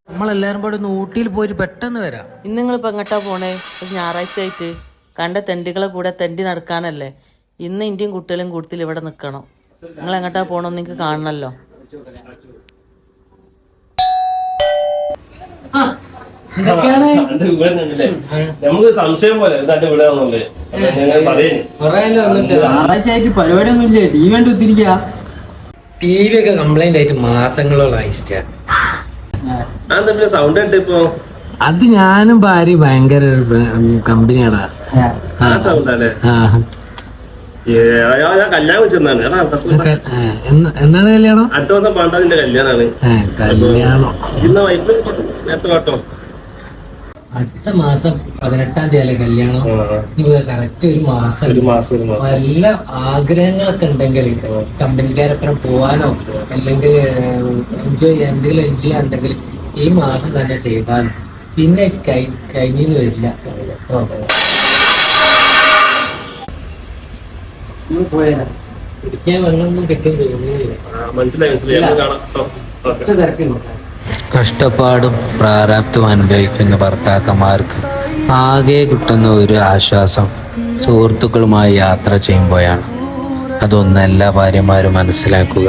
നമ്മളെല്ലാരും കൂടെ ഒന്ന് ഊട്ടിയിൽ പോയിട്ട് പെട്ടെന്ന് വരാം. ഇന്ന് നിങ്ങളിപ്പോ എങ്ങോട്ടാ പോണേ? ഒരു ഞായറാഴ്ച ആയിട്ട് കണ്ട തെണ്ടികളെ കൂടെ തെണ്ടി നടക്കാനല്ലേ? ഇന്ന് ഇന്ത്യയും കുട്ടികളും കൂടുതൽ ഇവിടെ നിക്കണം. നിങ്ങൾ എങ്ങോട്ടാ പോണോ നിങ്ങക്ക് കാണണല്ലോ. നമുക്ക് സംശയം പോലെ ഞായറാഴ്ചയായിട്ട് പരിപാടിയൊന്നും ഇല്ലേ? ടി വി കണ്ടു കുത്തിരിക്കുക. ടി വി ഒക്കെ കംപ്ലൈന്റ് ആയിട്ട് മാസങ്ങളോളം ഇഷ്ട. സൗണ്ട് ഉണ്ട് ഇപ്പൊ. അത് ഞാനും ഭാര്യ ഭയങ്കര കമ്പനിയാടാ. ഞാൻ കല്യാണം വെച്ചെന്നാണ്. എന്താണ് കല്യാണം? അടുത്ത ദിവസം പാണ്ടാതിന്റെ കല്യാണാണ്. കല്യാണം ഇന്ന് വൈഫ് നേരത്തെ പാട്ടോ. അടുത്ത മാസം 18-ാം തീയതി കല്യാണം. കറക്റ്റ് ഒരു മാസം. വല്ല ആഗ്രഹങ്ങളൊക്കെ ഉണ്ടെങ്കിൽ കമ്പനിക്കാരൊപ്പം പോവാനോ അല്ലെങ്കിൽ എന്തെങ്കിലും എൻജോയ് ഉണ്ടെങ്കിൽ ഈ മാസം തന്നെ ചെയ്താൽ പിന്നെ കഴിഞ്ഞെന്ന് വരില്ല. കുടിക്കാൻ വെള്ളമൊന്നും കിട്ടും തോന്നുന്നില്ല. കഷ്ടപ്പാടും പ്രാരാബ്ദവും അനുഭവിക്കുന്ന ഭർത്താക്കന്മാർക്ക് ആകെ കിട്ടുന്ന ഒരു ആശ്വാസം സുഹൃത്തുക്കളുമായി യാത്ര ചെയ്യുമ്പോഴാണ്. അതൊന്നും എല്ലാ ഭാര്യമാരും മനസ്സിലാക്കുക.